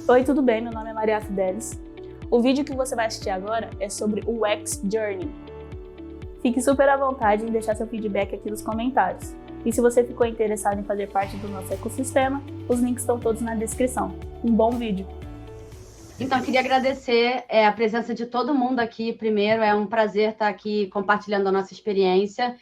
Oi, tudo bem? Meu nome é Maria Fidelis. O vídeo que você vai assistir agora é sobre o UX Journey. Fique super à vontade em deixar seu feedback aqui nos comentários. E se você ficou interessado em fazer parte do nosso ecossistema, os links estão todos na descrição. Um bom vídeo! Então, queria agradecer a presença de todo mundo aqui. Primeiro, é um prazer estar aqui compartilhando a nossa experiência.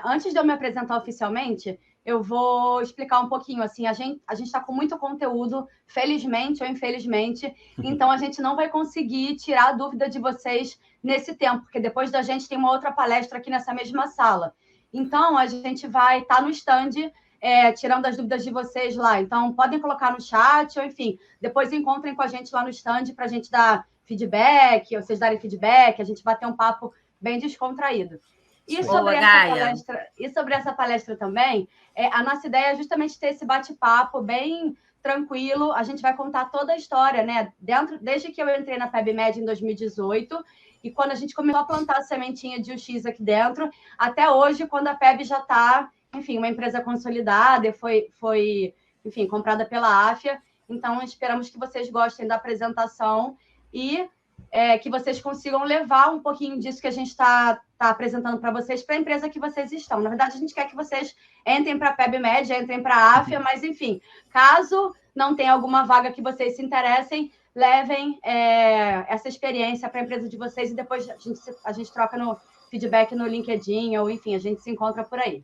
Antes de eu me apresentar oficialmente, eu vou explicar um pouquinho. Assim, a gente está com muito conteúdo, felizmente ou infelizmente, então a gente não vai conseguir tirar a dúvida de vocês nesse tempo, porque depois da gente tem uma outra palestra aqui nessa mesma sala. Então, a gente vai estar no stand tirando as dúvidas de vocês lá. Então, podem colocar no chat, ou enfim, depois encontrem com a gente lá no stand para a gente dar feedback, ou vocês darem feedback, a gente bater um papo bem descontraído. E sobre essa palestra também, a nossa ideia é justamente ter esse bate-papo bem tranquilo. A gente vai contar toda a história, né? Desde que eu entrei na PebMed em 2018, e quando a gente começou a plantar a sementinha de UX aqui dentro, até hoje, quando a Peb já está, enfim, uma empresa consolidada, foi enfim, comprada pela Afya. Então, esperamos que vocês gostem da apresentação e que vocês consigam levar um pouquinho disso que a gente está apresentando para vocês para a empresa que vocês estão. Na verdade, a gente quer que vocês entrem para a PebMed, entrem para a Afya, mas, enfim, caso não tenha alguma vaga que vocês se interessem, levem essa experiência para a empresa de vocês e depois a gente troca no feedback no LinkedIn ou, enfim, a gente se encontra por aí.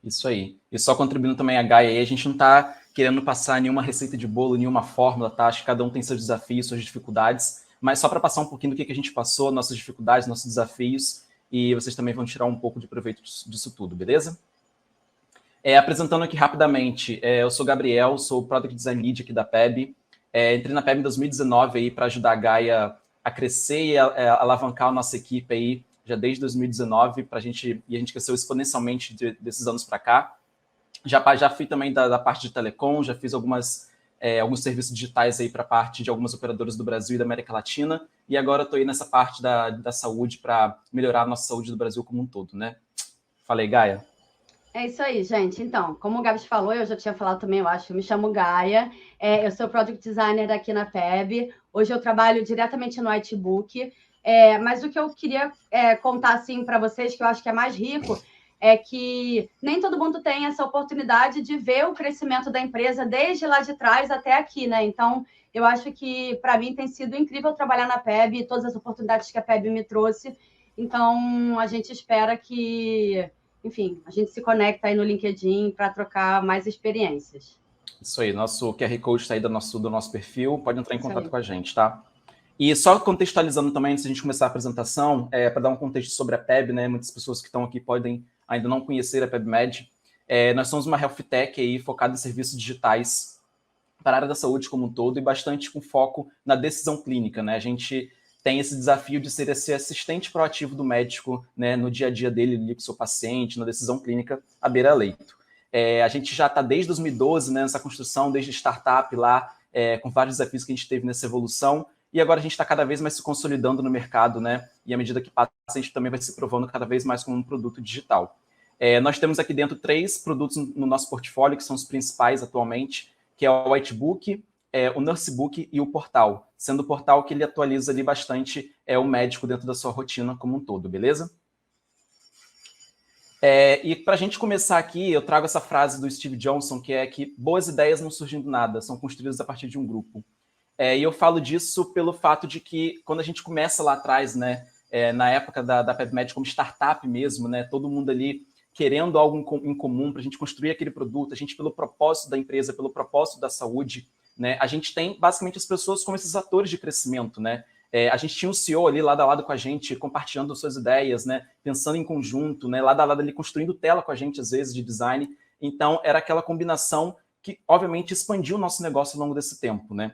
Isso aí. E só contribuindo também a Gaia aí, a gente não está querendo passar nenhuma receita de bolo, nenhuma fórmula, tá? Acho que cada um tem seus desafios, suas dificuldades, mas só para passar um pouquinho do que a gente passou, nossas dificuldades, nossos desafios, e vocês também vão tirar um pouco de proveito disso tudo, beleza? Apresentando aqui rapidamente, eu sou Gabriel, sou o Product Design Lead aqui da Peb. Entrei na Peb em 2019 aí para ajudar a Gaia a crescer e alavancar a nossa equipe aí, já desde 2019, e a gente cresceu exponencialmente desses anos para cá. Já fui também da parte de telecom, já fiz alguns serviços digitais aí para a parte de algumas operadoras do Brasil e da América Latina, e agora estou aí nessa parte da saúde para melhorar a nossa saúde do Brasil como um todo, né? Falei, Gaia? É isso aí, gente. Então, como o Gabs falou, eu já tinha falado também, eu acho, eu me chamo Gaia, eu sou Product Designer aqui na Peb, hoje eu trabalho diretamente no Whitebook, mas o que eu queria contar assim, para vocês, que eu acho que é mais rico, é que nem todo mundo tem essa oportunidade de ver o crescimento da empresa desde lá de trás até aqui, né? Então, eu acho que, para mim, tem sido incrível trabalhar na Peb e todas as oportunidades que a Peb me trouxe. Então, a gente espera que, enfim, a gente se conecta aí no LinkedIn para trocar mais experiências. Isso aí, nosso QR Code está aí do nosso perfil, pode entrar em contato com a gente, tá? E só contextualizando também, antes de a gente começar a apresentação, para dar um contexto sobre a Peb, né? Muitas pessoas que estão aqui podem ainda não conhecer a PebMed. Nós somos uma health tech aí, focada em serviços digitais para a área da saúde como um todo e bastante com foco na decisão clínica, né? A gente tem esse desafio de ser esse assistente proativo do médico, né, no dia a dia dele, ali com o seu paciente, na decisão clínica à beira-leito. A gente já está desde 2012, né, nessa construção, desde startup lá, com vários desafios que a gente teve nessa evolução, e agora a gente está cada vez mais se consolidando no mercado, né, e à medida que passa, a gente também vai se provando cada vez mais como um produto digital. Nós temos aqui dentro 3 produtos no nosso portfólio, que são os principais atualmente, que é o Whitebook, o Nursebook e o Portal, sendo o Portal que ele atualiza ali bastante o médico dentro da sua rotina como um todo, beleza? E para a gente começar aqui, eu trago essa frase do Steve Johnson, que é que boas ideias não surgem do nada, são construídas a partir de um grupo. E eu falo disso pelo fato de que quando a gente começa lá atrás, né, na época da PebMed como startup mesmo, né, todo mundo ali querendo algo em comum para a gente construir aquele produto, a gente pelo propósito da empresa, pelo propósito da saúde, né, a gente tem basicamente as pessoas como esses atores de crescimento, né? A gente tinha um CEO ali lado a lado com a gente, compartilhando suas ideias, né, pensando em conjunto, né, lado a lado ali construindo tela com a gente, às vezes, de design. Então, era aquela combinação que, obviamente, expandiu o nosso negócio ao longo desse tempo, né?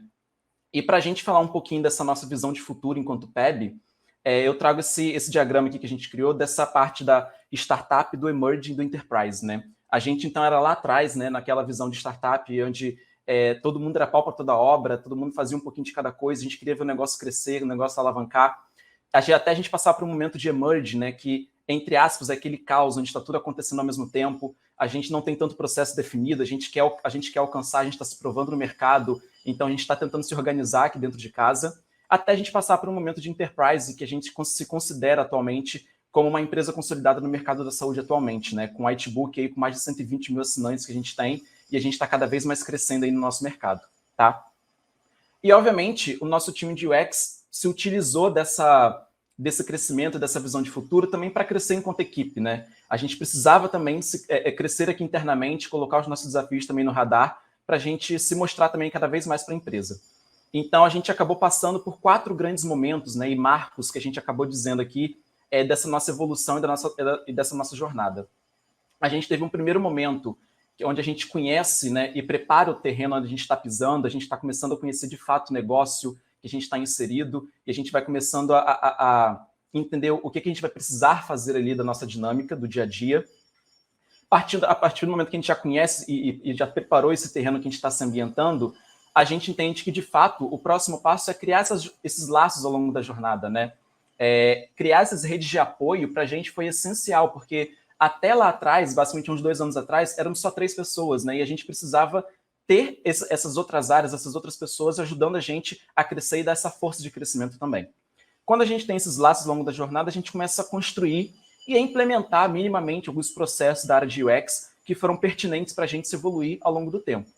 E para a gente falar um pouquinho dessa nossa visão de futuro enquanto Peb, eu trago esse diagrama aqui que a gente criou dessa parte da startup, do emerging, do enterprise, né? A gente, então, era lá atrás, né, naquela visão de startup, onde todo mundo era pau para toda obra, todo mundo fazia um pouquinho de cada coisa, a gente queria ver o negócio crescer, o negócio alavancar. Até a gente passar por um momento de emerge, né, que, entre aspas, é aquele caos, onde está tudo acontecendo ao mesmo tempo, a gente não tem tanto processo definido, a gente quer alcançar, a gente está se provando no mercado, então a gente está tentando se organizar aqui dentro de casa, até a gente passar por um momento de enterprise, que a gente se considera atualmente como uma empresa consolidada no mercado da saúde atualmente, né? Com o Whitebook aí, com mais de 120 mil assinantes que a gente tem, e a gente está cada vez mais crescendo aí no nosso mercado, tá? E, obviamente, o nosso time de UX se utilizou desse crescimento, dessa visão de futuro também para crescer enquanto equipe, né? A gente precisava também crescer aqui internamente, colocar os nossos desafios também no radar, para a gente se mostrar também cada vez mais para a empresa. Então, a gente acabou passando por 4 grandes momentos, né, e marcos que a gente acabou dizendo aqui, dessa nossa evolução e dessa nossa jornada. A gente teve um primeiro momento onde a gente conhece, né, e prepara o terreno onde a gente está pisando, a gente está começando a conhecer de fato o negócio que a gente está inserido, e a gente vai começando a entender o que a gente vai precisar fazer ali da nossa dinâmica, do dia a dia. A partir do momento que a gente já conhece e já preparou esse terreno que a gente está se ambientando, a gente entende que, de fato, o próximo passo é criar esses laços ao longo da jornada, né? Criar essas redes de apoio para a gente foi essencial, porque até lá atrás, basicamente uns 2 anos atrás, éramos só 3 pessoas, né? E a gente precisava ter essas outras áreas, essas outras pessoas ajudando a gente a crescer e dar essa força de crescimento também. Quando a gente tem esses laços ao longo da jornada, a gente começa a construir e a implementar minimamente alguns processos da área de UX que foram pertinentes para a gente se evoluir ao longo do tempo.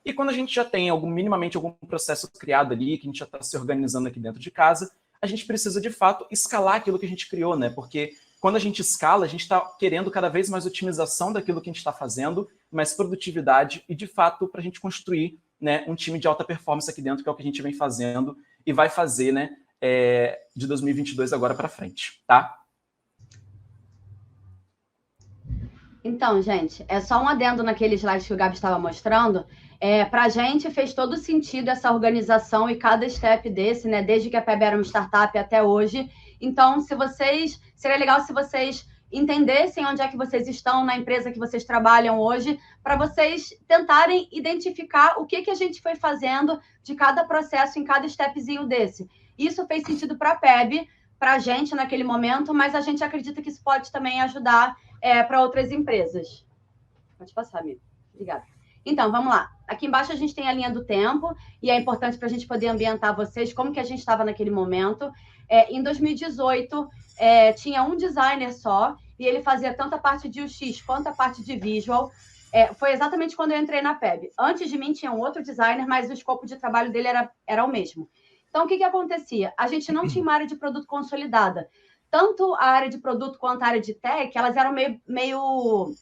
E quando a gente já tem minimamente algum processo criado ali, que a gente já está se organizando aqui dentro de casa, a gente precisa, de fato, escalar aquilo que a gente criou, né? Porque quando a gente escala, a gente está querendo cada vez mais otimização daquilo que a gente está fazendo, mais produtividade e, de fato, para a gente construir, né, um time de alta performance aqui dentro, que é o que a gente vem fazendo e vai fazer, né, de 2022 agora para frente, tá? Então, gente, é só um adendo naquele slide que o Gabi estava mostrando. Para a gente fez todo sentido essa organização e cada step desse, né? Desde que a PEB era uma startup até hoje. Então, seria legal se vocês entendessem onde é que vocês estão na empresa que vocês trabalham hoje, para vocês tentarem identificar o que a gente foi fazendo de cada processo em cada stepzinho desse. Isso fez sentido para a PEB, para a gente naquele momento, mas a gente acredita que isso pode também ajudar para outras empresas. Pode passar, amigo. Obrigada. Então, vamos lá. Aqui embaixo a gente tem a linha do tempo, e é importante para a gente poder ambientar vocês como que a gente estava naquele momento. Em 2018, tinha um designer só, e ele fazia tanto a parte de UX quanto a parte de visual. Foi exatamente quando eu entrei na PEB. Antes de mim tinha um outro designer, mas o escopo de trabalho dele era o mesmo. Então, o que acontecia? A gente não tinha uma área de produto consolidada. Tanto a área de produto quanto a área de tech, elas eram meio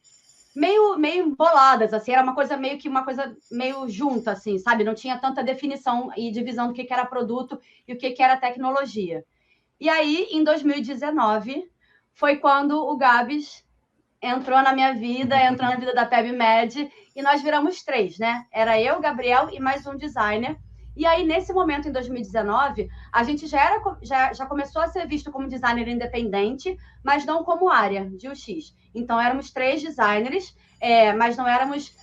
emboladas, assim, era uma coisa meio junta, assim, sabe? Não tinha tanta definição e divisão do que era produto e o que era tecnologia. E aí, em 2019, foi quando o Gabs entrou na minha vida, entrou na vida da PebMed, e nós viramos 3, né? Era eu, Gabriel e mais um designer. E aí, nesse momento, em 2019, a gente já começou a ser visto como designer independente, mas não como área de UX. Então, éramos 3 designers, mas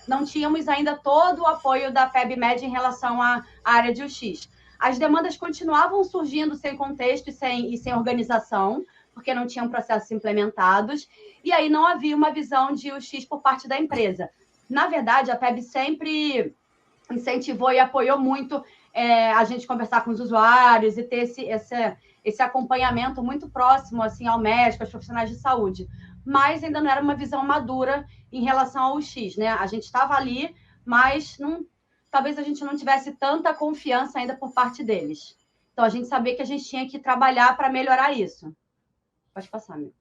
não tínhamos ainda todo o apoio da PebMed em relação à área de UX. As demandas continuavam surgindo sem contexto e sem organização, porque não tinham processos implementados, e aí não havia uma visão de UX por parte da empresa. Na verdade, a PEB sempre incentivou e apoiou muito a gente conversar com os usuários e ter esse acompanhamento muito próximo assim, ao médico, aos profissionais de saúde. Mas ainda não era uma visão madura em relação ao UX, né? A gente estava ali, mas talvez a gente não tivesse tanta confiança ainda por parte deles. Então, a gente sabia que a gente tinha que trabalhar para melhorar isso. Pode passar, amigo.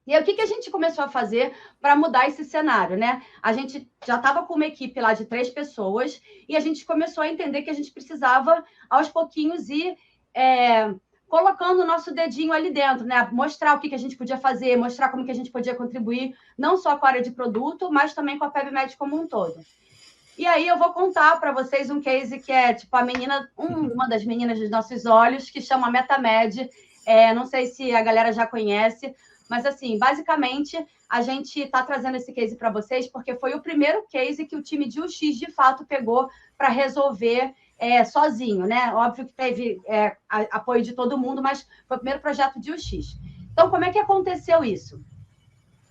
E aí, o que a gente começou a fazer para mudar esse cenário, né? A gente já estava com uma equipe lá de 3 pessoas e a gente começou a entender que a gente precisava, aos pouquinhos, ir colocando o nosso dedinho ali dentro, né? Mostrar o que a gente podia fazer, mostrar como que a gente podia contribuir, não só com a área de produto, mas também com a PebMed como um todo. E aí eu vou contar para vocês um case que é tipo uma das meninas dos nossos olhos, que chama MetaMed. Não sei se a galera já conhece, mas, assim, basicamente, a gente está trazendo esse case para vocês porque foi o primeiro case que o time de UX, de fato, pegou para resolver sozinho, né? Óbvio que teve apoio de todo mundo, mas foi o primeiro projeto de UX. Então, como é que aconteceu isso?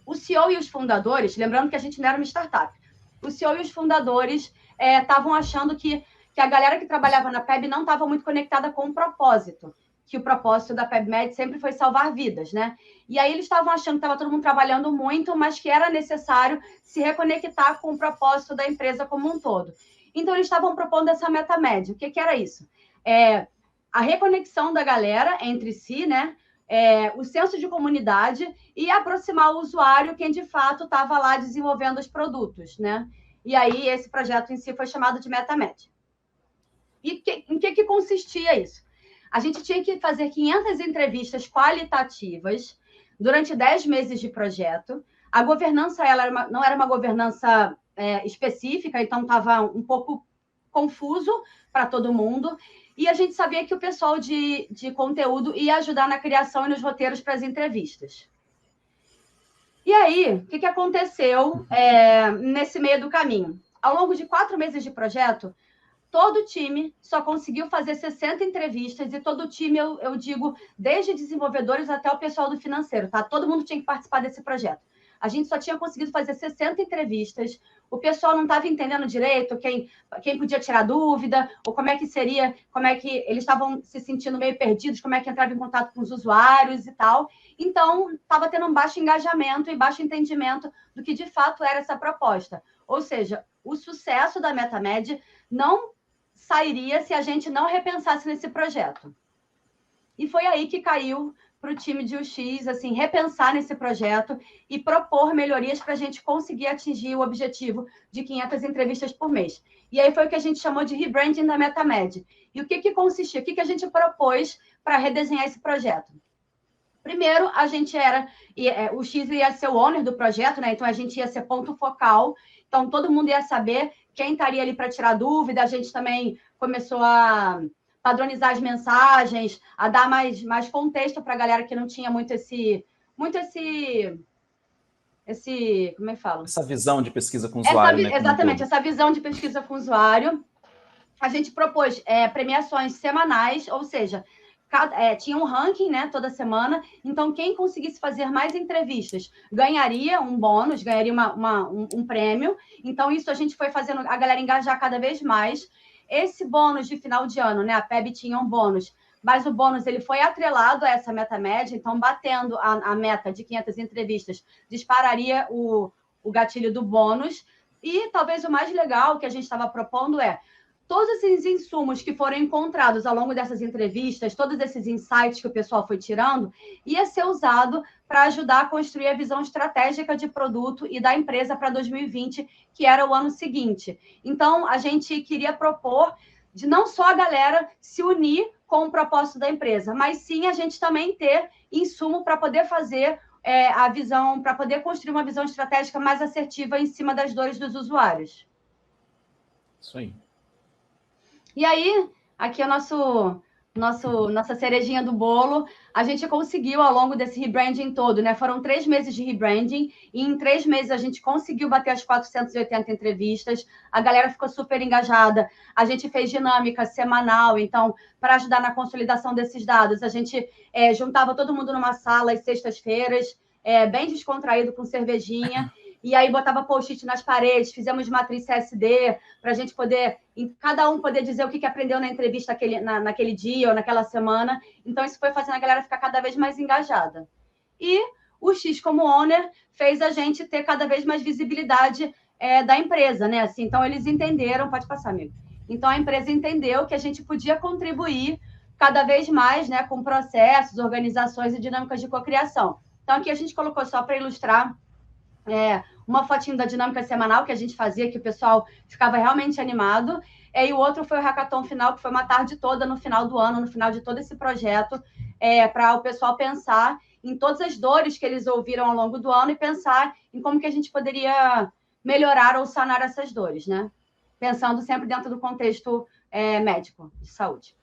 O CEO e os fundadores, lembrando que a gente não era uma startup, o CEO e os fundadores estavam achando que a galera que trabalhava na PEB não estava muito conectada com o propósito, que o propósito da PebMed sempre foi salvar vidas, né? E aí eles estavam achando que estava todo mundo trabalhando muito, mas que era necessário se reconectar com o propósito da empresa como um todo. Então, eles estavam propondo essa MetaMed. O que era isso? A reconexão da galera entre si, né? O senso de comunidade e aproximar o usuário, quem de fato estava lá desenvolvendo os produtos, né? E aí, esse projeto em si foi chamado de MetaMed. E em que consistia isso? A gente tinha que fazer 500 entrevistas qualitativas durante 10 meses de projeto. A governança não era uma governança específica, então estava um pouco confuso para todo mundo. E a gente sabia que o pessoal de conteúdo ia ajudar na criação e nos roteiros para as entrevistas. E aí, o que aconteceu nesse meio do caminho? Ao longo de 4 meses de projeto, todo o time só conseguiu fazer 60 entrevistas, e todo o time, eu digo, desde desenvolvedores até o pessoal do financeiro, tá? Todo mundo tinha que participar desse projeto. A gente só tinha conseguido fazer 60 entrevistas, o pessoal não estava entendendo direito quem podia tirar dúvida, ou como é que seria, como é que eles estavam se sentindo meio perdidos, como é que entrava em contato com os usuários e tal. Então, estava tendo um baixo engajamento e baixo entendimento do que de fato era essa proposta. Ou seja, o sucesso da MetaMed não sairia se a gente não repensasse nesse projeto. E foi aí que caiu para o time de UX, assim, repensar nesse projeto e propor melhorias para a gente conseguir atingir o objetivo de 500 entrevistas por mês. E aí foi o que a gente chamou de rebranding da MetaMed. E o que consistia? O que a gente propôs para redesenhar esse projeto? Primeiro, a gente o X ia ser o owner do projeto, né? Então a gente ia ser ponto focal. Então todo mundo ia saber quem estaria ali para tirar dúvida. A gente também começou a padronizar as mensagens, a dar mais contexto para a galera que não tinha muito esse como é que fala? Essa visão de pesquisa com o usuário, né? Exatamente, essa visão de pesquisa com o usuário. A gente propôs premiações semanais, ou seja, tinha um ranking, né, toda semana. Então, quem conseguisse fazer mais entrevistas ganharia um bônus, ganharia um prêmio. Então, isso a gente foi fazendo a galera engajar cada vez mais. Esse bônus de final de ano, né, a PEB tinha um bônus, mas o bônus ele foi atrelado a essa MetaMed. Então, batendo a meta de 500 entrevistas, dispararia o gatilho do bônus. E talvez o mais legal que a gente estava propondo todos esses insumos que foram encontrados ao longo dessas entrevistas, todos esses insights que o pessoal foi tirando, ia ser usado para ajudar a construir a visão estratégica de produto e da empresa para 2020, que era o ano seguinte. Então, a gente queria propor de não só a galera se unir com o propósito da empresa, mas sim a gente também ter insumo para poder fazer a visão, para poder construir uma visão estratégica mais assertiva em cima das dores dos usuários. Isso aí. E aí, aqui é nossa cerejinha do bolo. A gente conseguiu, ao longo desse rebranding todo, né? Foram 3 meses de rebranding, e em 3 meses a gente conseguiu bater as 480 entrevistas. A galera ficou super engajada. A gente fez dinâmica semanal, então, para ajudar na consolidação desses dados, a gente juntava todo mundo numa sala às sextas-feiras, bem descontraído, com cervejinha. E aí botava post-it nas paredes, fizemos matriz CSD para a gente poder, cada um poder dizer o que aprendeu na entrevista naquele dia ou naquela semana. Então, isso foi fazendo a galera ficar cada vez mais engajada. E o X, como owner, fez a gente ter cada vez mais visibilidade da empresa, né? Assim, então, eles entenderam... Pode passar, amigo. Então, a empresa entendeu que a gente podia contribuir cada vez mais, né, com processos, organizações e dinâmicas de cocriação. Então, aqui a gente colocou só para ilustrar uma fotinho da dinâmica semanal que a gente fazia, que o pessoal ficava realmente animado. E o outro foi o hackathon final, que foi uma tarde toda no final do ano, no final de todo esse projeto, para o pessoal pensar em todas as dores que eles ouviram ao longo do ano e pensar em como que a gente poderia melhorar ou sanar essas dores, né? Pensando sempre dentro do contexto médico, de saúde.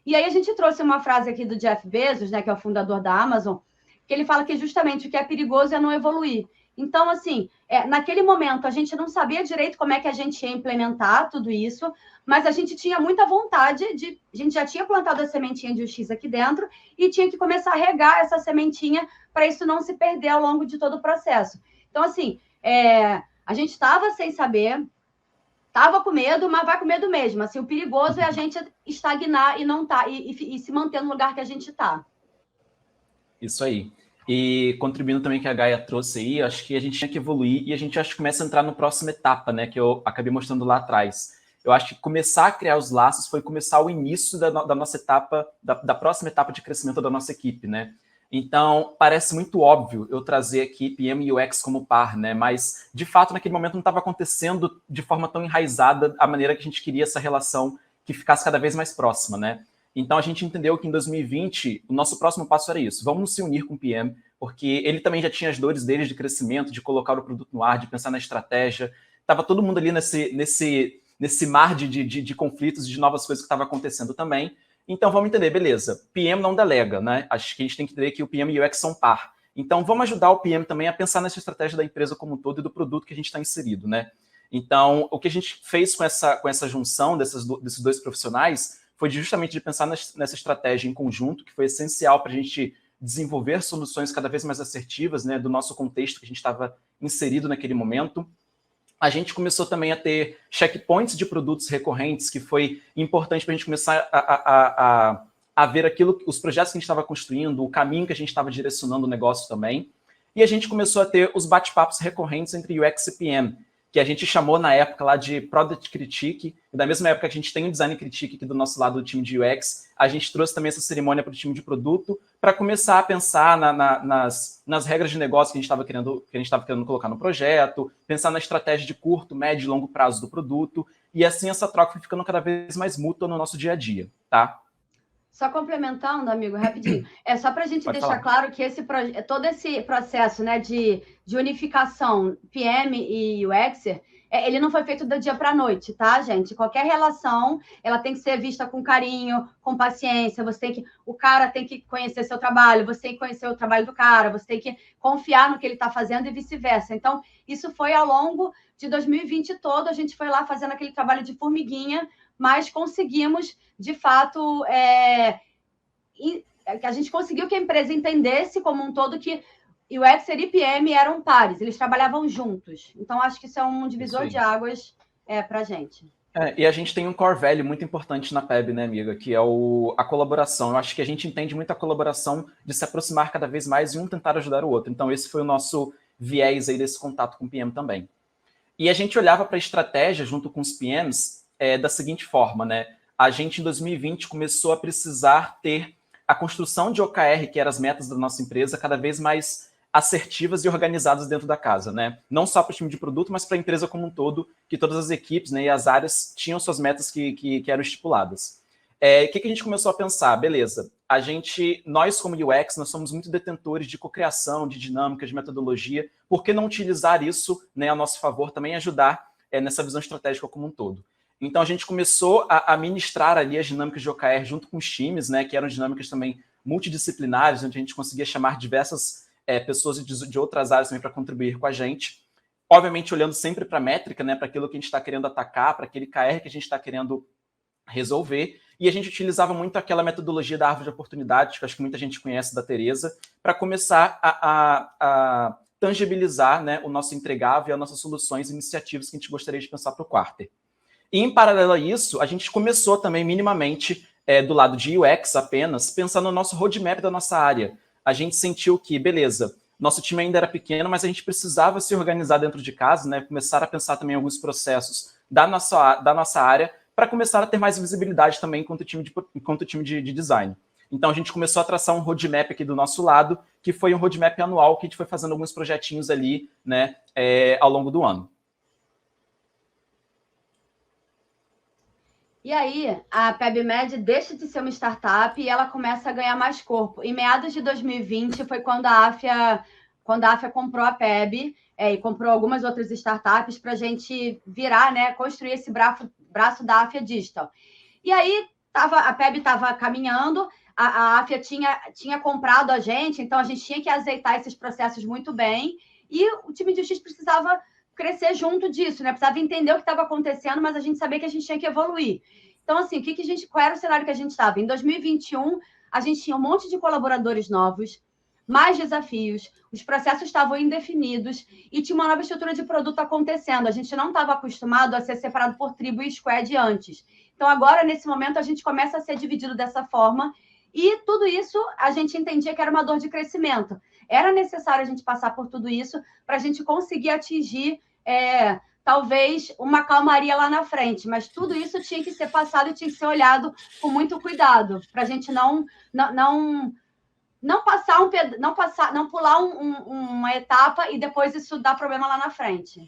E aí a gente trouxe uma frase aqui do Jeff Bezos, né, que é o fundador da Amazon, que ele fala que justamente o que é perigoso é não evoluir. Então, assim, naquele momento, a gente não sabia direito como é que a gente ia implementar tudo isso, mas a gente tinha muita vontade a gente já tinha plantado a sementinha de UX aqui dentro e tinha que começar a regar essa sementinha para isso não se perder ao longo de todo o processo. Então, assim, a gente estava sem saber, estava com medo, mas vai com medo mesmo. Assim, o perigoso é a gente estagnar e não tá, e se manter no lugar que a gente está. Isso aí. E contribuindo também que a Gaia trouxe aí, acho que a gente tinha que evoluir e a gente acho que começa a entrar na próxima etapa, né? Que eu acabei mostrando lá atrás. Eu acho que começar a criar os laços foi começar o início da nossa etapa, da próxima etapa de crescimento da nossa equipe, né? Então, parece muito óbvio eu trazer aqui PM e UX como par, né? Mas, de fato, naquele momento não estava acontecendo de forma tão enraizada a maneira que a gente queria essa relação que ficasse cada vez mais próxima, né? Então, a gente entendeu que em 2020, o nosso próximo passo era isso. Vamos nos unir com o PM, porque ele também já tinha as dores dele de crescimento, de colocar o produto no ar, de pensar na estratégia. Estava todo mundo ali nesse mar de conflitos e de novas coisas que estava acontecendo também. Então, vamos entender, beleza, PM não delega, né? Acho que a gente tem que entender que o PM e o UX são par. Então, vamos ajudar o PM também a pensar nessa estratégia da empresa como um todo e do produto que a gente está inserido, né? Então, o que a gente fez com essa junção desses dois profissionais foi justamente de pensar nessa estratégia em conjunto, que foi essencial para a gente desenvolver soluções cada vez mais assertivas, né, do nosso contexto que a gente estava inserido naquele momento. A gente começou também a ter checkpoints de produtos recorrentes, que foi importante para a gente começar a ver os projetos que a gente estava construindo, o caminho que a gente estava direcionando o negócio também. E a gente começou a ter os bate-papos recorrentes entre UX e PM, que a gente chamou na época lá de Product Critique, e da mesma época que a gente tem o Design Critique aqui do nosso lado do time de UX, a gente trouxe também essa cerimônia para o time de produto, para começar a pensar nas regras de negócio que a gente estava querendo colocar no projeto, pensar na estratégia de curto, médio e longo prazo do produto, e assim essa troca foi ficando cada vez mais mútua no nosso dia a dia, tá? Só complementando, amigo, rapidinho, só para a gente Pode deixar falar. claro que todo esse processo, né, de unificação PM e UX, ele não foi feito do dia para a noite, tá, gente? Qualquer relação, ela tem que ser vista com carinho, com paciência, o cara tem que conhecer seu trabalho, você tem que conhecer o trabalho do cara, você tem que confiar no que ele está fazendo e vice-versa. Então, isso foi ao longo de 2020 todo, a gente foi lá fazendo aquele trabalho de formiguinha, mas conseguimos, de fato, a gente conseguiu que a empresa entendesse como um todo que UX e PM eram pares, eles trabalhavam juntos. Então, acho que isso é um divisor de águas para a gente. E a gente tem um core value muito importante na PEB, né, amiga, que é a colaboração. Eu acho que a gente entende muito a colaboração de se aproximar cada vez mais e um tentar ajudar o outro. Então, esse foi o nosso viés aí desse contato com o PM também. E a gente olhava para a estratégia junto com os PMs da seguinte forma, né? A gente, em 2020, começou a precisar ter a construção de OKR, que eram as metas da nossa empresa, cada vez mais assertivas e organizadas dentro da casa, né? Não só para o time de produto, mas para a empresa como um todo, que todas as equipes, né, e as áreas tinham suas metas que eram estipuladas. O que a gente começou a pensar? Beleza, nós como UX, nós somos muito detentores de cocriação, de dinâmica, de metodologia, por que não utilizar isso, né, a nosso favor, também ajudar nessa visão estratégica como um todo? Então, a gente começou a ministrar ali as dinâmicas de OKR junto com os times, né, que eram dinâmicas também multidisciplinares, onde a gente conseguia chamar diversas pessoas de outras áreas também para contribuir com a gente. Obviamente, olhando sempre para a métrica, né, para aquilo que a gente está querendo atacar, para aquele KR que a gente está querendo resolver. E a gente utilizava muito aquela metodologia da árvore de oportunidades, que acho que muita gente conhece, da Teresa, para começar a tangibilizar, né, o nosso entregável, as nossas soluções e iniciativas que a gente gostaria de pensar para o quarter. E, em paralelo a isso, a gente começou também minimamente do lado de UX apenas, pensando no nosso roadmap da nossa área. A gente sentiu que, beleza, nosso time ainda era pequeno, mas a gente precisava se organizar dentro de casa, né, começar a pensar também em alguns processos da nossa área, para começar a ter mais visibilidade também enquanto time de design. Então, a gente começou a traçar um roadmap aqui do nosso lado, que foi um roadmap anual, que a gente foi fazendo alguns projetinhos ali, né, ao longo do ano. E aí, a PebMed deixa de ser uma startup e ela começa a ganhar mais corpo. Em meados de 2020 foi quando a AFIA comprou a PEB e comprou algumas outras startups para a gente virar, né, construir esse braço da AFIA Digital. E aí, a PEB estava caminhando, a AFIA tinha comprado a gente, então a gente tinha que azeitar esses processos muito bem. e o time de UX precisava crescer junto disso, né? Precisava entender o que estava acontecendo, mas a gente sabia que a gente tinha que evoluir. Então, assim, qual era o cenário que a gente estava? Em 2021, a gente tinha um monte de colaboradores novos, mais desafios, os processos estavam indefinidos e tinha uma nova estrutura de produto acontecendo. A gente não estava acostumado a ser separado por tribo e squad antes. Então, agora, nesse momento, a gente começa a ser dividido dessa forma e tudo isso a gente entendia que era uma dor de crescimento. Era necessário a gente passar por tudo isso para a gente conseguir atingir, talvez, uma calmaria lá na frente. Mas tudo isso tinha que ser passado e tinha que ser olhado com muito cuidado, para a gente não pular uma etapa e depois isso dar problema lá na frente.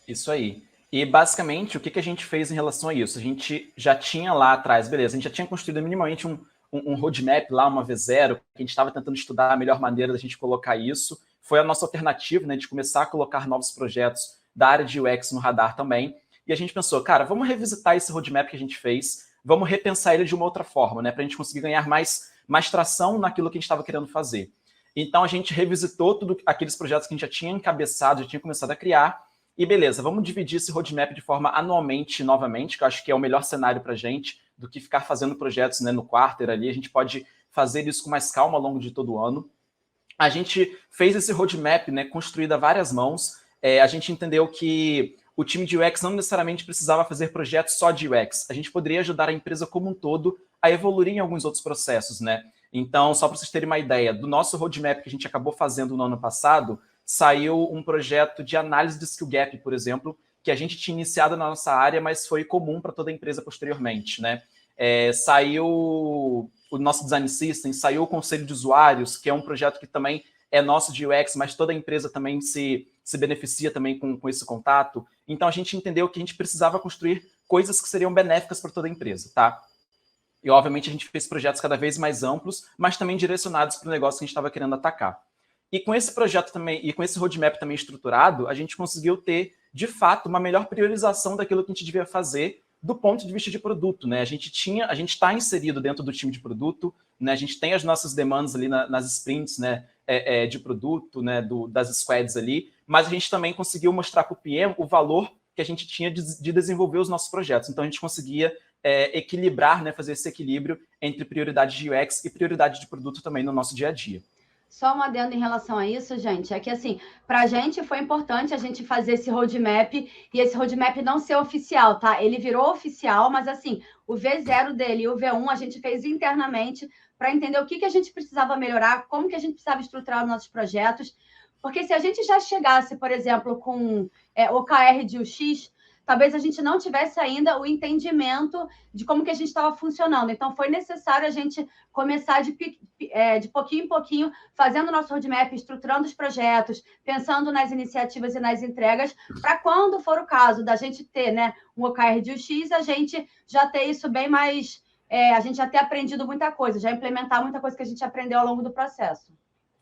Isso aí. E, basicamente, o que a gente fez em relação a isso? A gente já tinha lá atrás, beleza, a gente já tinha construído minimamente um roadmap lá, uma V0, que a gente estava tentando estudar a melhor maneira da gente colocar isso. Foi a nossa alternativa, né, de começar a colocar novos projetos da área de UX no radar também. E a gente pensou, cara, vamos revisitar esse roadmap que a gente fez, vamos repensar ele de uma outra forma, né, para a gente conseguir ganhar mais tração naquilo que a gente estava querendo fazer. Então, a gente revisitou todos aqueles projetos que a gente já tinha encabeçado, já tinha começado a criar, e beleza, vamos dividir esse roadmap de forma anualmente, novamente, que eu acho que é o melhor cenário para a gente, do que ficar fazendo projetos, né, no quarter ali. A gente pode fazer isso com mais calma ao longo de todo o ano. A gente fez esse roadmap, né, construído a várias mãos. A gente entendeu que o time de UX não necessariamente precisava fazer projetos só de UX. A gente poderia ajudar a empresa como um todo a evoluir em alguns outros processos, né? Então, só para vocês terem uma ideia, do nosso roadmap que a gente acabou fazendo no ano passado, saiu um projeto de análise de skill gap, por exemplo, que a gente tinha iniciado na nossa área, mas foi comum para toda a empresa posteriormente, né? Saiu o nosso Design System, saiu o Conselho de Usuários, que é um projeto que também é nosso de UX, mas toda a empresa também se beneficia também com esse contato. Então, a gente entendeu que a gente precisava construir coisas que seriam benéficas para toda a empresa, tá? E, obviamente, a gente fez projetos cada vez mais amplos, mas também direcionados para o negócio que a gente estava querendo atacar. E com esse projeto também, e com esse roadmap também estruturado, a gente conseguiu ter, de fato, uma melhor priorização daquilo que a gente devia fazer do ponto de vista de produto, né? A gente está inserido dentro do time de produto, né? A gente tem as nossas demandas ali nas sprints, né? De produto, né? Das squads ali, mas a gente também conseguiu mostrar para o PM o valor que a gente tinha de desenvolver os nossos projetos. Então, a gente conseguia equilibrar, né? Fazer esse equilíbrio entre prioridade de UX e prioridade de produto também no nosso dia a dia. Só um adendo em relação a isso, gente, é que, assim, para a gente foi importante a gente fazer esse roadmap e esse roadmap não ser oficial, tá? Ele virou oficial, mas, assim, o V0 dele e o V1 a gente fez internamente para entender o que a gente precisava melhorar, como que a gente precisava estruturar os nossos projetos, porque se a gente já chegasse, por exemplo, com OKR de UX, talvez a gente não tivesse ainda o entendimento de como que a gente estava funcionando. Então, foi necessário a gente começar de pouquinho em pouquinho, fazendo o nosso roadmap, estruturando os projetos, pensando nas iniciativas e nas entregas, para quando for o caso da gente ter, né, um OKR de UX, a gente já ter isso bem mais... a gente já ter aprendido muita coisa, já implementar muita coisa que a gente aprendeu ao longo do processo.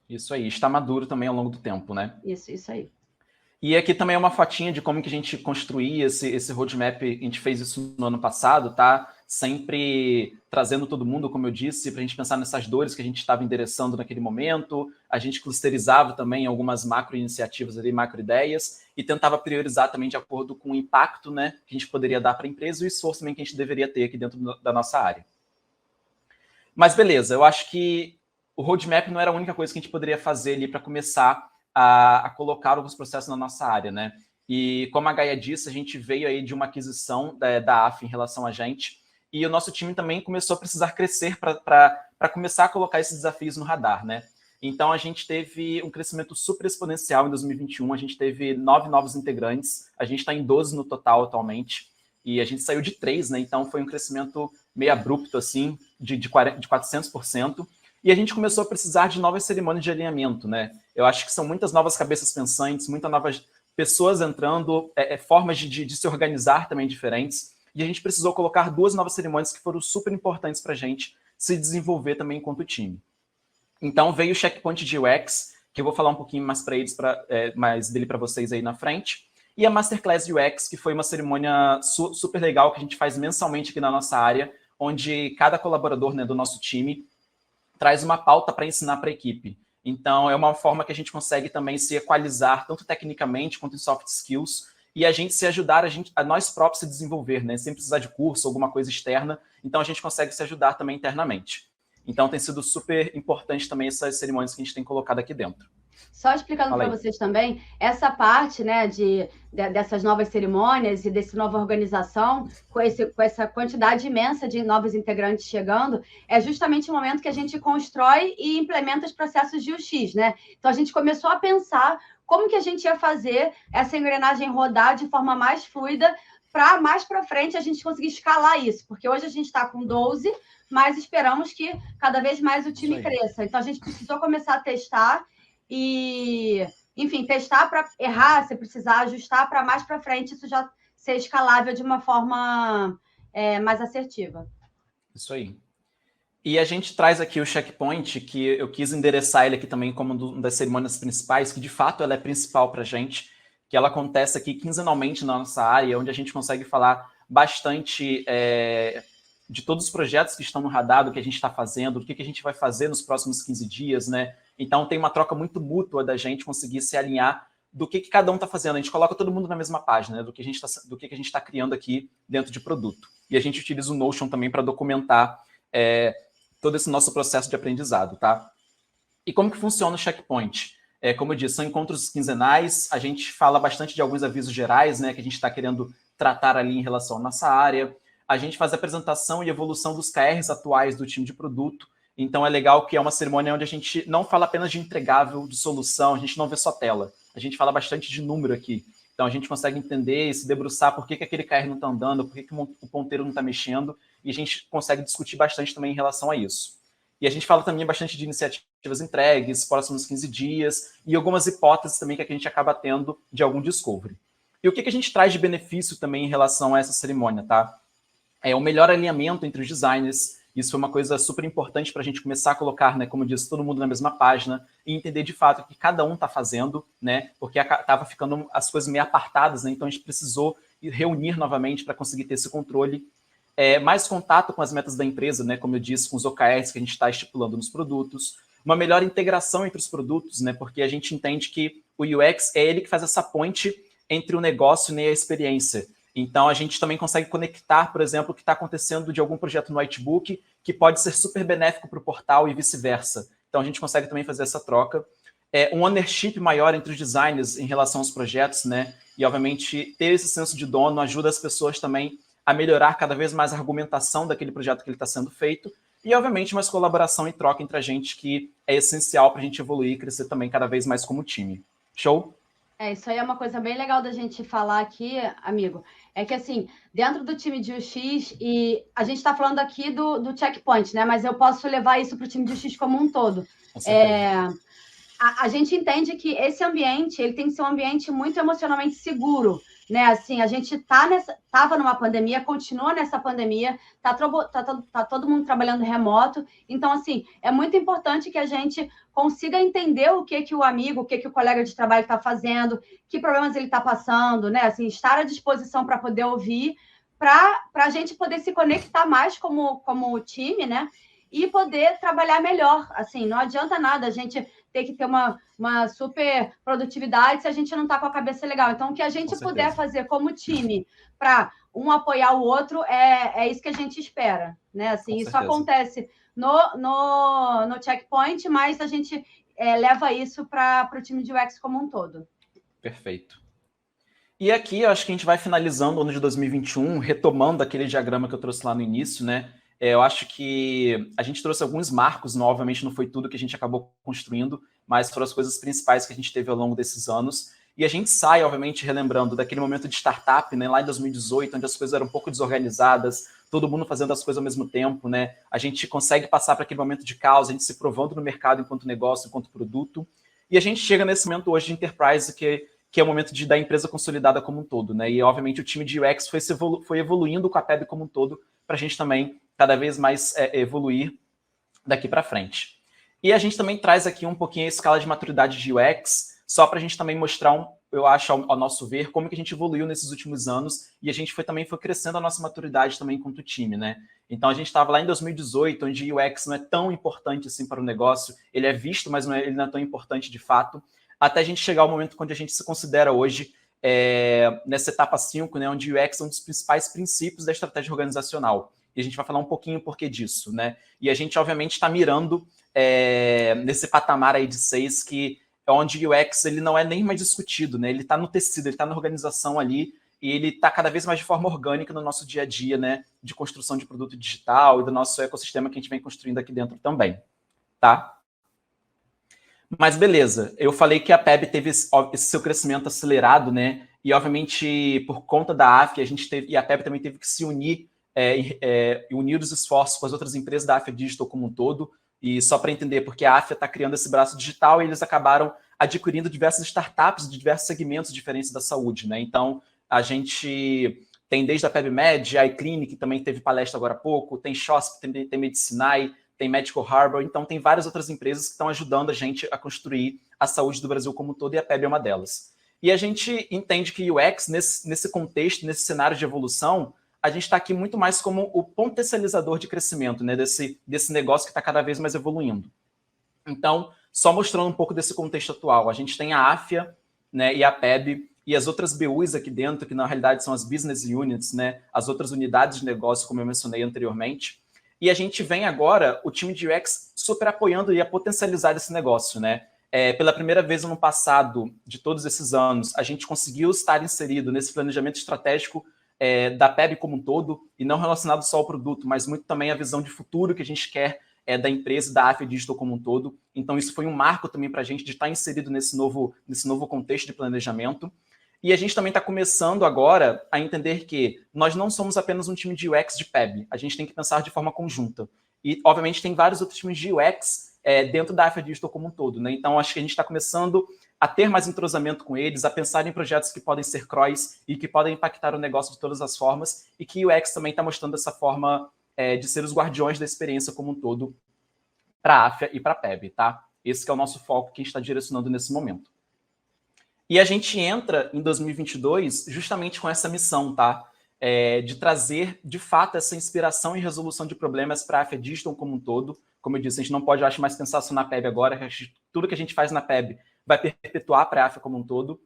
Isso aí, está maduro também ao longo do tempo, né? Isso aí. E aqui também é uma fotinha de como que a gente construía esse roadmap. A gente fez isso no ano passado, tá? Sempre trazendo todo mundo, como eu disse, para a gente pensar nessas dores que a gente estava endereçando naquele momento. A gente clusterizava também algumas macro-iniciativas ali, macro-ideias, e tentava priorizar também de acordo com o impacto, né, que a gente poderia dar para a empresa e o esforço também que a gente deveria ter aqui dentro da nossa área. Mas beleza, eu acho que o roadmap não era a única coisa que a gente poderia fazer ali para começar a colocar alguns processos na nossa área, né? E como a Gaia disse, a gente veio aí de uma aquisição da AF em relação a gente, e o nosso time também começou a precisar crescer para começar a colocar esses desafios no radar, né? Então, a gente teve um crescimento super exponencial em 2021, a gente teve 9 novos integrantes, a gente está em 12 no total atualmente, e a gente saiu de 3, né? Então, foi um crescimento meio abrupto, assim, de 400%. E a gente começou a precisar de novas cerimônias de alinhamento, né? Eu acho que são muitas novas cabeças pensantes, muitas novas pessoas entrando, formas de se organizar também diferentes. E a gente precisou colocar 2 novas cerimônias que foram super importantes para a gente se desenvolver também enquanto time. Então veio o checkpoint de UX, que eu vou falar um pouquinho mais para eles, mais dele para vocês aí na frente. E a Masterclass UX, que foi uma cerimônia super legal que a gente faz mensalmente aqui na nossa área, onde cada colaborador, né, do nosso time traz uma pauta para ensinar para a equipe. Então, é uma forma que a gente consegue também se equalizar, tanto tecnicamente quanto em soft skills, e a gente se ajudar a nós próprios se desenvolver, né? Sem precisar de curso, alguma coisa externa. Então, a gente consegue se ajudar também internamente. Então, tem sido super importante também essas cerimônias que a gente tem colocado aqui dentro. Só explicando para vocês também, essa parte, né, dessas novas cerimônias e dessa nova organização, com essa quantidade imensa de novos integrantes chegando, é justamente o momento que a gente constrói e implementa os processos de UX, né? Então, a gente começou a pensar como que a gente ia fazer essa engrenagem rodar de forma mais fluida para mais para frente a gente conseguir escalar isso, porque hoje a gente está com 12, mas esperamos que cada vez mais o time cresça. Então, a gente precisou começar a testar e, enfim, testar para errar, se precisar ajustar para mais para frente isso já ser escalável de uma forma mais assertiva. Isso aí. E a gente traz aqui o checkpoint, que eu quis endereçar ele aqui também como uma das cerimônias principais, que de fato ela é principal para a gente, que ela acontece aqui quinzenalmente na nossa área, onde a gente consegue falar bastante de todos os projetos que estão no radar, do que a gente está fazendo, do que a gente vai fazer nos próximos 15 dias, né? Então, tem uma troca muito mútua da gente conseguir se alinhar do que cada um está fazendo. A gente coloca todo mundo na mesma página, né? Do que a gente está criando aqui dentro de produto. E a gente utiliza o Notion também para documentar todo esse nosso processo de aprendizado, tá? E como que funciona o checkpoint? Como eu disse, são encontros quinzenais, a gente fala bastante de alguns avisos gerais, né? Que a gente está querendo tratar ali em relação à nossa área. A gente faz a apresentação e evolução dos KRs atuais do time de produto. Então, é legal que é uma cerimônia onde a gente não fala apenas de entregável, de solução, a gente não vê só tela. A gente fala bastante de número aqui. Então, a gente consegue entender e se debruçar por que aquele KR não está andando, por que o ponteiro não está mexendo, e a gente consegue discutir bastante também em relação a isso. E a gente fala também bastante de iniciativas entregues, próximos 15 dias, e algumas hipóteses também que a gente acaba tendo de algum discovery. E o que a gente traz de benefício também em relação a essa cerimônia, tá? É o melhor alinhamento entre os designers. Isso foi uma coisa super importante para a gente começar a colocar, né, como eu disse, todo mundo na mesma página e entender de fato o que cada um está fazendo, né, porque estava ficando as coisas meio apartadas, né, então a gente precisou reunir novamente para conseguir ter esse controle. Mais contato com as metas da empresa, né, como eu disse, com os OKRs que a gente está estipulando nos produtos, uma melhor integração entre os produtos, né, porque a gente entende que o UX é ele que faz essa ponte entre o negócio e a experiência. Então, a gente também consegue conectar, por exemplo, o que está acontecendo de algum projeto no Whitebook, que pode ser super benéfico para o portal e vice-versa. Então, a gente consegue também fazer essa troca. Um ownership maior entre os designers em relação aos projetos, né? E, obviamente, ter esse senso de dono ajuda as pessoas também a melhorar cada vez mais a argumentação daquele projeto que ele está sendo feito. E, obviamente, mais colaboração e troca entre a gente, que é essencial para a gente evoluir e crescer também cada vez mais como time. Show? Isso aí é uma coisa bem legal da gente falar aqui, amigo. É que, assim, dentro do time de UX, e a gente está falando aqui do checkpoint, né? Mas eu posso levar isso para o time de UX como um todo. A gente entende que esse ambiente, ele tem que ser um ambiente muito emocionalmente seguro, né? Assim, a gente estava numa pandemia, continua nessa pandemia, tá todo mundo trabalhando remoto. Então, assim, é muito importante que a gente consiga entender o que o amigo, o que o colega de trabalho está fazendo, que problemas ele está passando, né? Assim, estar à disposição para poder ouvir, para a gente poder se conectar mais como time, né? E poder trabalhar melhor. Assim, não adianta nada a gente ter que ter uma super produtividade se a gente não está com a cabeça legal. Então, o que a gente puder fazer como time para um apoiar o outro, é isso que a gente espera, né? Assim, isso acontece no checkpoint, mas a gente leva isso para o time de UX como um todo. Perfeito. E aqui, eu acho que a gente vai finalizando o ano de 2021, retomando aquele diagrama que eu trouxe lá no início, né? Eu acho que a gente trouxe alguns marcos, obviamente não foi tudo que a gente acabou construindo, mas foram as coisas principais que a gente teve ao longo desses anos. E a gente sai, obviamente, relembrando daquele momento de startup, né, lá em 2018, onde as coisas eram um pouco desorganizadas, todo mundo fazendo as coisas ao mesmo tempo, né? A gente consegue passar para aquele momento de caos, a gente se provando no mercado enquanto negócio, enquanto produto. E a gente chega nesse momento hoje de enterprise, que é o momento da empresa consolidada como um todo, né? E, obviamente, o time de UX foi evoluindo com a PEB como um todo, para a gente também cada vez mais evoluir daqui para frente. E a gente também traz aqui um pouquinho a escala de maturidade de UX, só para a gente também mostrar eu acho, ao nosso ver, como que a gente evoluiu nesses últimos anos e a gente também foi crescendo a nossa maturidade também enquanto time, né? Então, a gente estava lá em 2018, onde o UX não é tão importante assim para o negócio, ele é visto, mas ele não é tão importante de fato, até a gente chegar ao momento onde a gente se considera hoje, nessa etapa 5, né, onde o UX é um dos principais princípios da estratégia organizacional. E a gente vai falar um pouquinho o porquê disso, né? E a gente, obviamente, está mirando nesse patamar aí de 6, que é onde o UX ele não é nem mais discutido, né? Ele está no tecido, ele está na organização ali, e ele está cada vez mais de forma orgânica no nosso dia a dia, né? De construção de produto digital e do nosso ecossistema que a gente vem construindo aqui dentro também, tá? Mas beleza, eu falei que a PEB teve esse seu crescimento acelerado, né? E obviamente por conta da AFIA, e a PEB também teve que se unir, unir os esforços com as outras empresas da AFIA Digital como um todo. E só para entender, porque a AFIA está criando esse braço digital e eles acabaram adquirindo diversas startups de diversos segmentos diferentes da saúde, né? Então a gente tem desde a PebMed, a iClinic também teve palestra agora há pouco, tem SHOSP, tem Medicinai, tem Medical Harbor, então tem várias outras empresas que estão ajudando a gente a construir a saúde do Brasil como um todo, e a PEB é uma delas. E a gente entende que o UX, nesse contexto, nesse cenário de evolução, a gente está aqui muito mais como o potencializador de crescimento, né, desse negócio que está cada vez mais evoluindo. Então, só mostrando um pouco desse contexto atual, a gente tem a AFIA, né, e a PEB, e as outras BUs aqui dentro, que na realidade são as Business Units, né, as outras unidades de negócio, como eu mencionei anteriormente. E a gente vem agora, o time de UX, super apoiando e a potencializar esse negócio, né? Pela primeira vez no passado, de todos esses anos, a gente conseguiu estar inserido nesse planejamento estratégico da PEB como um todo, e não relacionado só ao produto, mas muito também a visão de futuro que a gente quer da empresa, da AFIA Digital como um todo. Então, isso foi um marco também para a gente de estar inserido nesse novo contexto de planejamento. E a gente também está começando agora a entender que nós não somos apenas um time de UX de PEB, a gente tem que pensar de forma conjunta. E, obviamente, tem vários outros times de UX dentro da AFIA Digital como um todo, né? Então, acho que a gente está começando a ter mais entrosamento com eles, a pensar em projetos que podem ser cross e que podem impactar o negócio de todas as formas, e que o UX também está mostrando essa forma de ser os guardiões da experiência como um todo para a AFIA e para a PEB, tá? Esse que é o nosso foco que a gente está direcionando nesse momento. E a gente entra em 2022 justamente com essa missão, tá? De trazer, de fato, essa inspiração e resolução de problemas para a AFIA Digital como um todo. Como eu disse, a gente não pode, acho, mais pensar só na PEB agora, tudo que a gente faz na PEB vai perpetuar para a AFIA como um todo.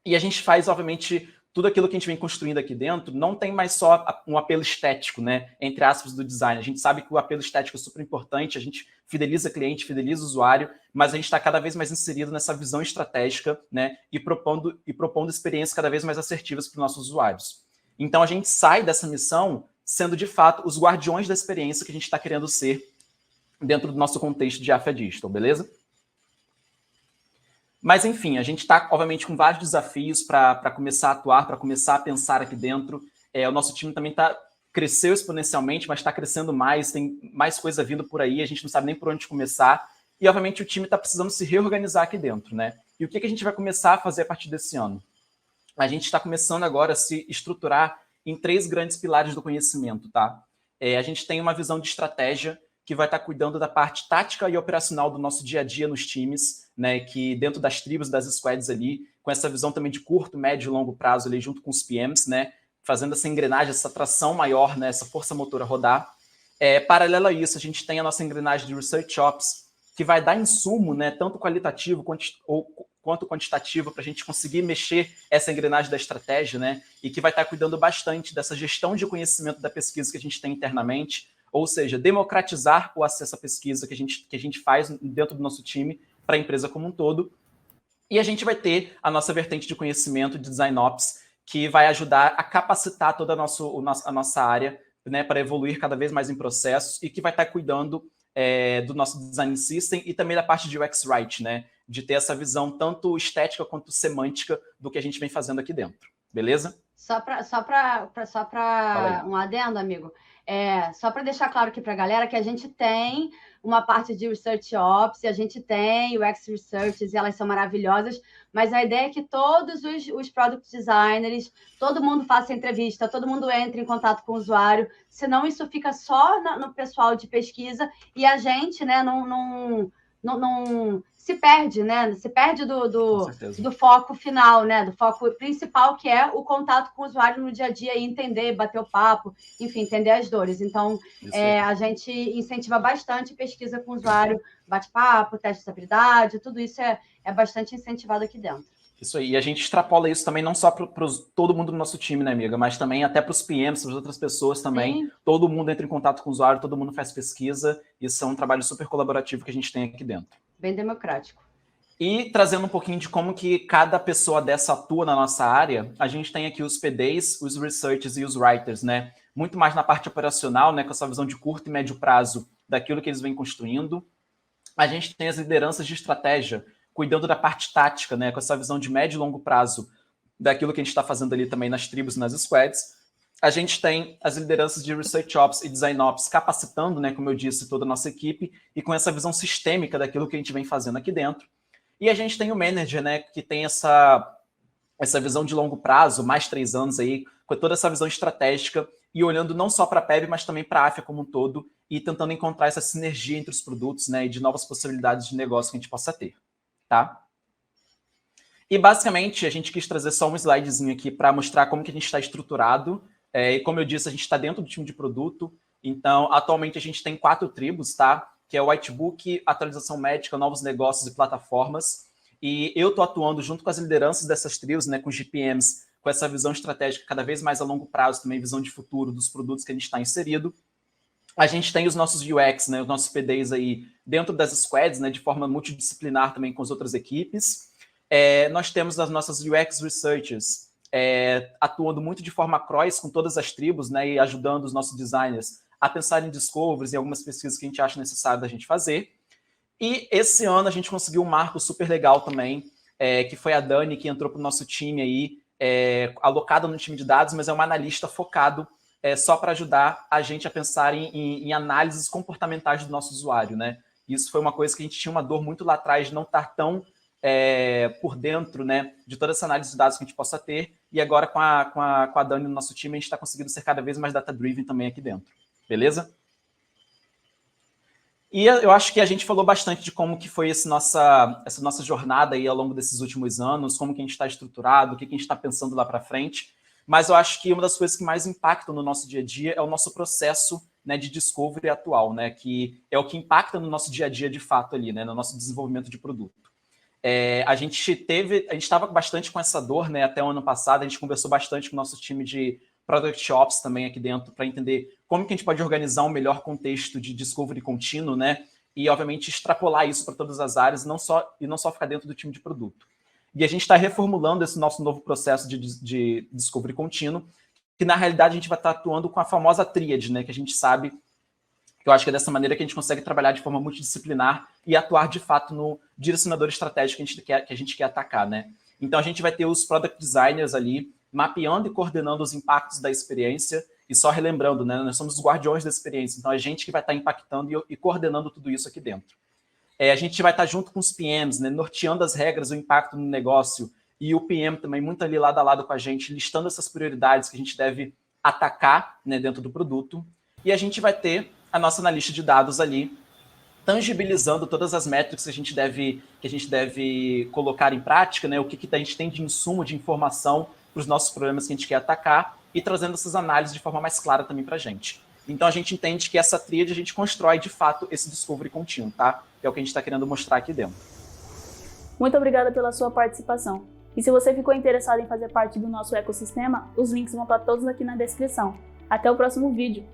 E a gente faz, obviamente, tudo aquilo que a gente vem construindo aqui dentro, não tem mais só um apelo estético, né, entre aspas, do design. A gente sabe que o apelo estético é super importante, a gente fideliza cliente, fideliza usuário, mas a gente está cada vez mais inserido nessa visão estratégica, né, e propondo experiências cada vez mais assertivas para os nossos usuários. Então, a gente sai dessa missão sendo, de fato, os guardiões da experiência que a gente está querendo ser dentro do nosso contexto de AFIA Digital, beleza? Mas, enfim, a gente está, obviamente, com vários desafios para começar a atuar, para começar a pensar aqui dentro. O nosso time também cresceu exponencialmente, mas está crescendo mais, tem mais coisa vindo por aí, a gente não sabe nem por onde começar. E, obviamente, o time está precisando se reorganizar aqui dentro, né? E o que a gente vai começar a fazer a partir desse ano? A gente está começando agora a se estruturar em 3 grandes pilares do conhecimento, tá? A gente tem uma visão de estratégia, que vai estar cuidando da parte tática e operacional do nosso dia a dia nos times, né, que dentro das tribos, das squads ali, com essa visão também de curto, médio e longo prazo ali, junto com os PMs, né, fazendo essa engrenagem, essa tração maior, né, essa força motora rodar. Paralelo a isso, a gente tem a nossa engrenagem de Research Ops, que vai dar insumo, né, tanto qualitativo quanto quantitativo, para a gente conseguir mexer essa engrenagem da estratégia, né, e que vai estar cuidando bastante dessa gestão de conhecimento da pesquisa que a gente tem internamente, ou seja, democratizar o acesso à pesquisa que a gente faz dentro do nosso time para a empresa como um todo. E a gente vai ter a nossa vertente de conhecimento de Design Ops, que vai ajudar a capacitar toda a nossa área, né, para evoluir cada vez mais em processos, e que vai estar cuidando do nosso Design System e também da parte de UX Write, né, de ter essa visão tanto estética quanto semântica do que a gente vem fazendo aqui dentro. Beleza? Só para um adendo, amigo. Só para deixar claro aqui para a galera que a gente tem uma parte de Research Ops, e a gente tem UX Researches, e elas são maravilhosas, mas a ideia é que todos os Product Designers, todo mundo faça entrevista, todo mundo entre em contato com o usuário, senão isso fica só no pessoal de pesquisa, e a gente, né, não se perde, né? Se perde do foco final, né? Do foco principal, que é o contato com o usuário no dia a dia e entender, bater o papo, enfim, entender as dores. Então, a gente incentiva bastante pesquisa com o usuário, bate-papo, teste de usabilidade, tudo isso é bastante incentivado aqui dentro. Isso aí, e a gente extrapola isso também não só para todo mundo do nosso time, né, amiga? Mas também até para os PMs, para as outras pessoas também. Sim. Todo mundo entra em contato com o usuário, todo mundo faz pesquisa. Isso é um trabalho super colaborativo que a gente tem aqui dentro. Bem democrático. E trazendo um pouquinho de como que cada pessoa dessa atua na nossa área, a gente tem aqui os PDs, os Researchers e os Writers, né? Muito mais na parte operacional, né? Com essa visão de curto e médio prazo daquilo que eles vêm construindo. A gente tem as lideranças de estratégia, cuidando da parte tática, né, com essa visão de médio e longo prazo daquilo que a gente está fazendo ali também nas tribos e nas squads. A gente tem as lideranças de Research Ops e Design Ops capacitando, né, como eu disse, toda a nossa equipe e com essa visão sistêmica daquilo que a gente vem fazendo aqui dentro. E a gente tem o Manager, né, que tem essa visão de longo prazo, mais 3 anos aí, com toda essa visão estratégica e olhando não só para a PEB, mas também para a AFIA como um todo e tentando encontrar essa sinergia entre os produtos, né, e de novas possibilidades de negócio que a gente possa ter. Tá? E basicamente a gente quis trazer só um slidezinho aqui para mostrar como que a gente está estruturado. E como eu disse, a gente está dentro do time de produto. Então, atualmente a gente tem 4 tribos, tá? Que é o Whitebook, atualização médica, novos negócios e plataformas. E eu estou atuando junto com as lideranças dessas tribos, né, com os GPMs, com essa visão estratégica cada vez mais a longo prazo, também visão de futuro dos produtos que a gente está inserido. A gente tem os nossos UX, né, os nossos PDs aí dentro das squads, né, de forma multidisciplinar também com as outras equipes. Nós temos as nossas UX Researchers atuando muito de forma cross com todas as tribos, né, e ajudando os nossos designers a pensar em discoveries e algumas pesquisas que a gente acha necessário da gente fazer. E esse ano a gente conseguiu um marco super legal também, que foi a Dani, que entrou para o nosso time aí, alocada no time de dados, mas é uma analista focado só para ajudar a gente a pensar em análises comportamentais do nosso usuário, né? Isso foi uma coisa que a gente tinha uma dor muito lá atrás de não estar tão por dentro, né, de toda essa análise de dados que a gente possa ter, e agora com a Dani no nosso time, a gente está conseguindo ser cada vez mais data-driven também aqui dentro. Beleza? E eu acho que a gente falou bastante de como que foi essa nossa jornada aí ao longo desses últimos anos, como que a gente está estruturado, o que a gente está pensando lá para frente. Mas eu acho que uma das coisas que mais impactam no nosso dia a dia é o nosso processo, né, de discovery atual, né, que é o que impacta no nosso dia a dia de fato ali, né, no nosso desenvolvimento de produto. A gente estava bastante com essa dor, né, até o ano passado. A gente conversou bastante com o nosso time de Product Ops também aqui dentro para entender como que a gente pode organizar um melhor contexto de discovery contínuo, né, e obviamente extrapolar isso para todas as áreas, não só ficar dentro do time de produto. E a gente está reformulando esse nosso novo processo de discovery contínuo, que na realidade a gente vai estar atuando com a famosa tríade, né, que a gente sabe, que eu acho que é dessa maneira que a gente consegue trabalhar de forma multidisciplinar e atuar de fato no direcionador estratégico que a gente quer atacar, né? Então a gente vai ter os product designers ali mapeando e coordenando os impactos da experiência, e só relembrando, né, nós somos os guardiões da experiência, então a gente que vai estar impactando e coordenando tudo isso aqui dentro. A gente vai estar junto com os PMs, né, norteando as regras, o impacto no negócio, e o PM também muito ali lado a lado com a gente, listando essas prioridades que a gente deve atacar, né, dentro do produto. E a gente vai ter a nossa analista de dados ali, tangibilizando todas as métricas que a gente deve colocar em prática, né, o que a gente tem de insumo, de informação para os nossos problemas que a gente quer atacar, e trazendo essas análises de forma mais clara também para a gente. Então, a gente entende que essa tríade a gente constrói, de fato, esse discovery contínuo, tá? Que é o que a gente está querendo mostrar aqui dentro. Muito obrigada pela sua participação. E se você ficou interessado em fazer parte do nosso ecossistema, os links vão estar todos aqui na descrição. Até o próximo vídeo!